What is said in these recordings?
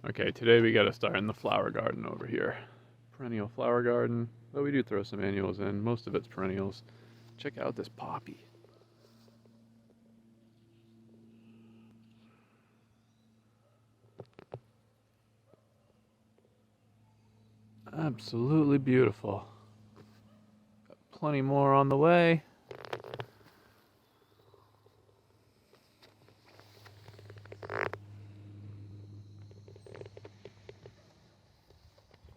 Okay, today we got to start in the flower garden over here. Perennial flower garden, but we do throw some annuals in. Most of it's perennials. Check out this poppy. Absolutely beautiful. Got plenty more on the way.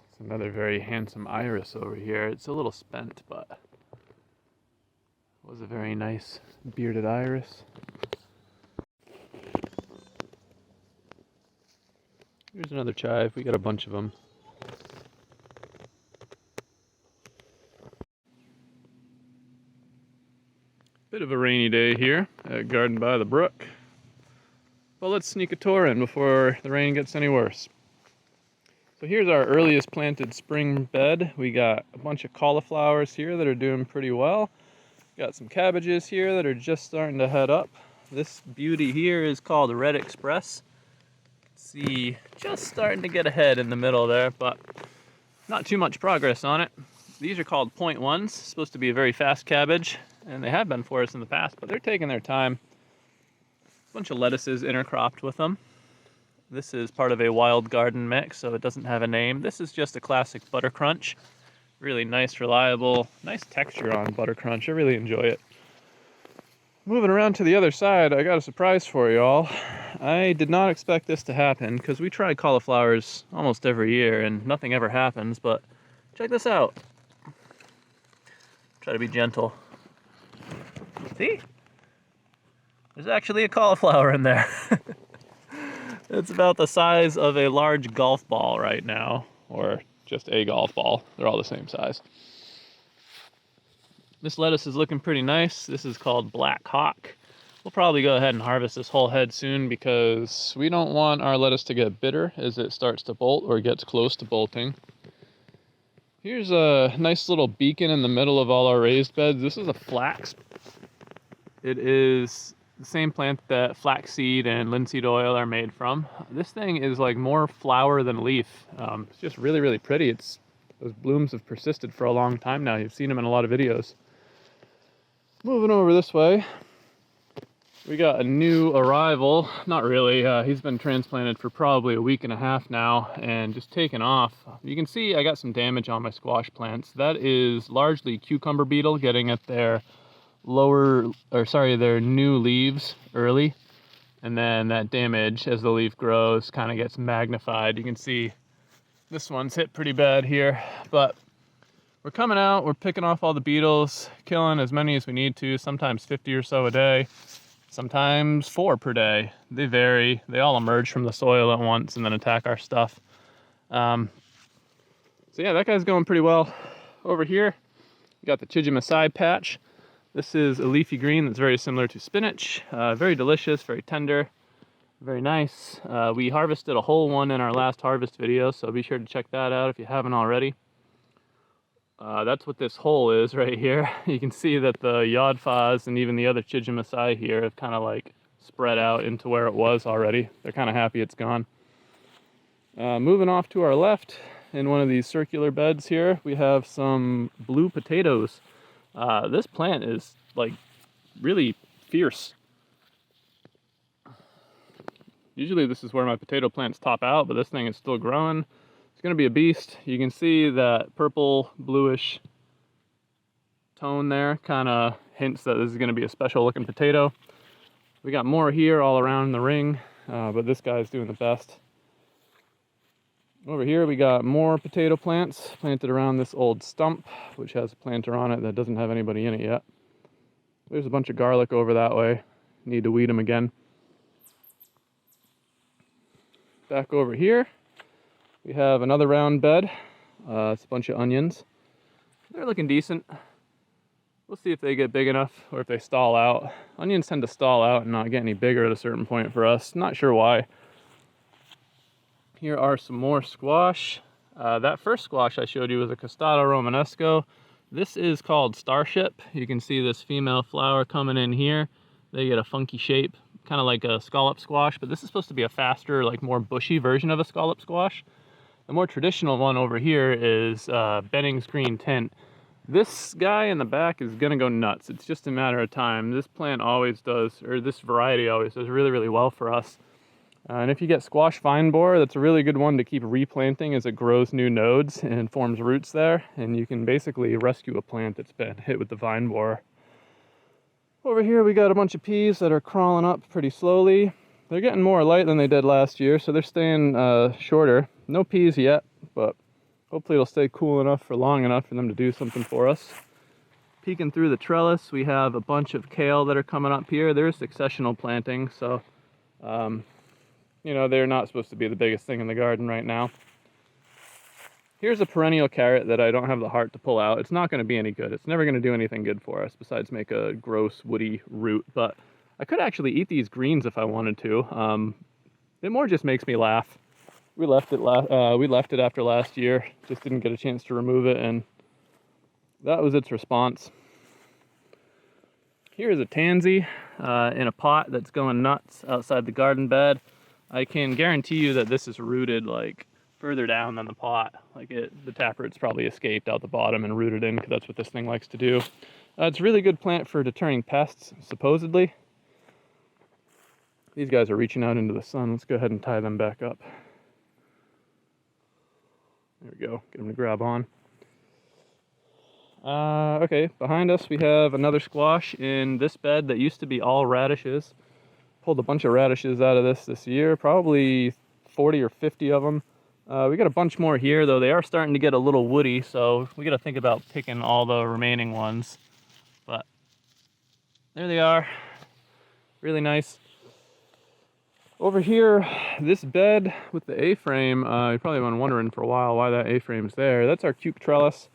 It's another very handsome iris over here. It's a little spent, but it was a very nice bearded iris. Here's another chive. We got a bunch of them. Bit of a rainy day here at Garden by the Brook. But let's sneak a tour in before the rain gets any worse. So here's our earliest planted spring bed. We got a bunch of cauliflowers here that are doing pretty well. Got some cabbages here that are just starting to head up. This beauty here is called Red Express. See, just starting to get ahead in the middle there, but not too much progress on it. These are called point ones, supposed to be a very fast cabbage, and they have been for us in the past, but they're taking their time. A bunch of lettuces intercropped with them. This is part of a wild garden mix, so it doesn't have a name. This is just a classic butter crunch. Really nice, reliable, nice texture on butter crunch. I really enjoy it. Moving around to the other side, I got a surprise for you all. I did not expect this to happen because we try cauliflowers almost every year and nothing ever happens, but check this out. Try to be gentle. See? There's actually a cauliflower in there. It's about the size of a large golf ball right now, or just a golf ball. They're all the same size. This lettuce is looking pretty nice. This is called Black Hawk. We'll probably go ahead and harvest this whole head soon because we don't want our lettuce to get bitter as it starts to bolt or gets close to bolting. Here's a nice little beacon in the middle of all our raised beds. This is a flax. It is the same plant that flaxseed and linseed oil are made from. This thing is like more flower than leaf. It's just really, really pretty. Those blooms have persisted for a long time now. You've seen them in a lot of videos. Moving over this way, we got a new arrival. Not really, he's been transplanted for probably a week and a half now and just taken off. You can see I got some damage on my squash plants. That is largely cucumber beetle getting at their their new leaves early. And then that damage as the leaf grows kind of gets magnified. You can see this one's hit pretty bad here, but we're coming out, we're picking off all the beetles, killing as many as we need to, sometimes 50 or so a day, sometimes 4 per day. They vary. They all emerge from the soil at once and then attack our stuff. So yeah, that guy's going pretty well. Over here, we got the Chigimasai patch. This is a leafy green that's very similar to spinach. Very delicious, very tender, very nice. We harvested a whole one in our last harvest video, so be sure to check that out if you haven't already. That's what this hole is right here. You can see that the yodfas and even the other Chigimasai here have kind of like spread out into where it was already. They're kind of happy it's gone. Moving off to our left, in one of these circular beds here, we have some blue potatoes. This plant is like really fierce. Usually this is where my potato plants top out, but this thing is still growing. It's going to be a beast. You can see that purple bluish tone there kind of hints that this is going to be a special looking potato. We got more here all around the ring, but this guy's doing the best. Over here we got more potato plants planted around this old stump, which has a planter on it that doesn't have anybody in it yet. There's a bunch of garlic over that way. Need to weed them again. Back over here, we have another round bed. It's a bunch of onions. They're looking decent. We'll see if they get big enough or if they stall out. Onions tend to stall out and not get any bigger at a certain point for us. Not sure why. Here are some more squash. That first squash I showed you was a Costado Romanesco. This is called Starship. You can see this female flower coming in here. They get a funky shape kind of like a scallop squash, but this is supposed to be a faster, like more bushy version of a scallop squash. The more traditional one over here is Benning's green tint. This guy in the back is gonna go nuts. It's just a matter of time. This plant always does, or this variety always does really, really well for us. And if you get squash vine borer, that's a really good one to keep replanting as it grows new nodes and forms roots there. And you can basically rescue a plant that's been hit with the vine borer. Over here we got a bunch of peas that are crawling up pretty slowly. They're getting more light than they did last year, so they're staying shorter. No peas yet, but hopefully it'll stay cool enough for long enough for them to do something for us. Peeking through the trellis, we have a bunch of kale that are coming up here. They're successional planting, so you know, they're not supposed to be the biggest thing in the garden right now. Here's a perennial carrot that I don't have the heart to pull out. It's not going to be any good. It's never going to do anything good for us besides make a gross woody root, but I could actually eat these greens if I wanted to. It more just makes me laugh. We left it after last year. Just didn't get a chance to remove it, and that was its response. Here's a tansy in a pot that's going nuts outside the garden bed. I can guarantee you that this is rooted like further down than the pot. Like the taproot's probably escaped out the bottom and rooted in, because that's what this thing likes to do. It's a really good plant for deterring pests, supposedly. These guys are reaching out into the sun. Let's go ahead and tie them back up. There we go, get them to grab on. Okay, behind us we have another squash in this bed that used to be all radishes. Pulled a bunch of radishes out of this year, probably 40 or 50 of them. We got a bunch more here, though they are starting to get a little woody, so we got to think about picking all the remaining ones. But there they are, really nice. Over here, this bed with the A-frame, you probably been wondering for a while why that A-frame's there. That's our cuke trellis.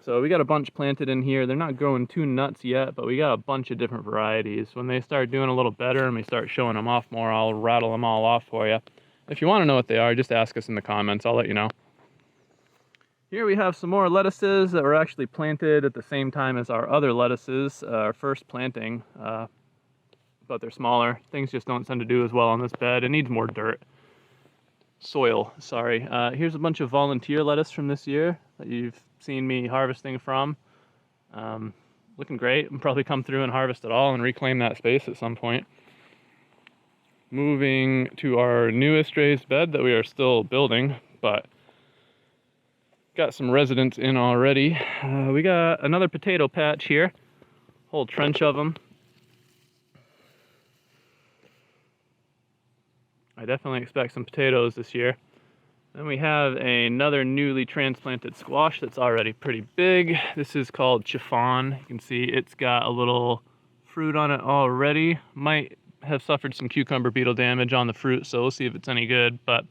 So we got a bunch planted in here. They're not growing too nuts yet, but we got a bunch of different varieties. When they start doing a little better and we start showing them off more, I'll rattle them all off for you. If you want to know what they are, just ask us in the comments. I'll let you know. Here we have some more lettuces that were actually planted at the same time as our other lettuces, our first planting, but they're smaller. Things just don't tend to do as well on this bed. It needs more dirt. Soil, sorry. Here's a bunch of volunteer lettuce from this year that you've seen me harvesting from. Looking great. I'll probably come through and harvest it all and reclaim that space at some point. Moving to our newest raised bed that we are still building, but got some residents in already. We got another potato patch here, whole trench of them. I definitely expect some potatoes this year. Then we have another newly transplanted squash that's already pretty big. This is called chiffon. You can see it's got a little fruit on it already. Might have suffered some cucumber beetle damage on the fruit, so we'll see if it's any good. But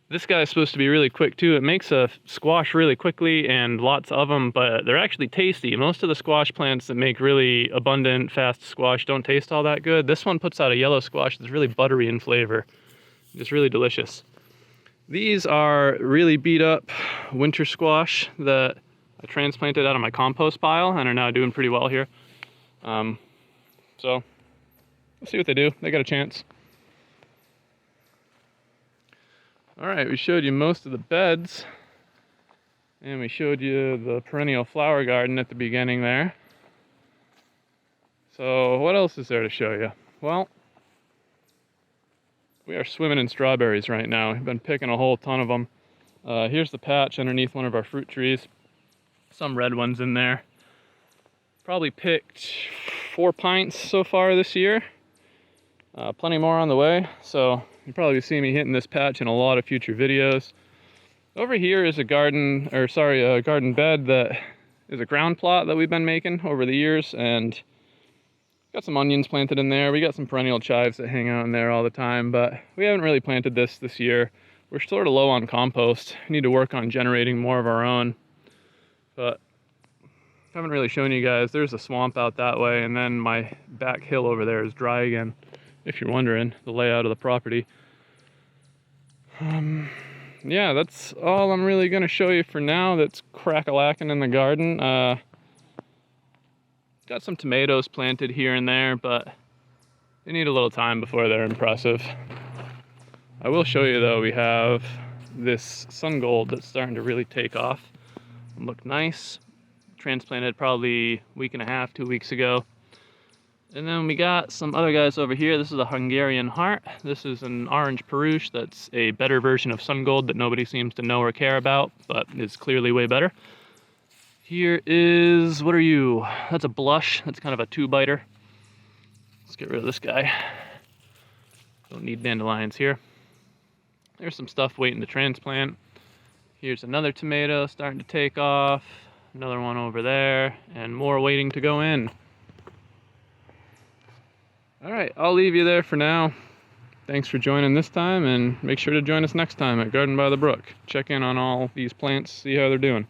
this guy is supposed to be really quick too. It makes a squash really quickly and lots of them, but they're actually tasty. Most of the squash plants that make really abundant, fast squash don't taste all that good. This one puts out a yellow squash that's really buttery in flavor. It's really delicious. These are really beat up winter squash that I transplanted out of my compost pile and are now doing pretty well here. So we'll see what they do. They got a chance. All right, we showed you most of the beds, and we showed you the perennial flower garden at the beginning there. So what else is there to show you? Well, we are swimming in strawberries right now. We've been picking a whole ton of them. Here's the patch underneath one of our fruit trees. Some red ones in there. Probably picked 4 pints so far this year. Plenty more on the way, so you'll probably see me hitting this patch in a lot of future videos. Over here is a garden bed that is a ground plot that we've been making over the years, and got some onions planted in there. We got some perennial chives that hang out in there all the time, but we haven't really planted this year. We're sort of low on compost. We need to work on generating more of our own, but haven't really shown you guys. There's a swamp out that way, and then my back hill over there is dry again, if you're wondering the layout of the property. Yeah, that's all I'm really going to show you for now that's crack-a-lacking in the garden. Got some tomatoes planted here and there, but They need a little time before they're impressive. I will show you though, we have this sun gold that's starting to really take off and look nice. Transplanted probably a week and a half, 2 weeks ago. And then we got some other guys over here. This is a Hungarian heart. This is an orange Peruche that's a better version of sun gold that nobody seems to know or care about, but is clearly way better. Here is, what are you? That's a blush. That's kind of a two-biter. Let's get rid of this guy. Don't need dandelions here. There's some stuff waiting to transplant. Here's another tomato starting to take off. Another one over there, and more waiting to go in. All right, I'll leave you there for now. Thanks for joining this time, and make sure to join us next time at Garden by the Brook. Check in on all these plants, see how they're doing.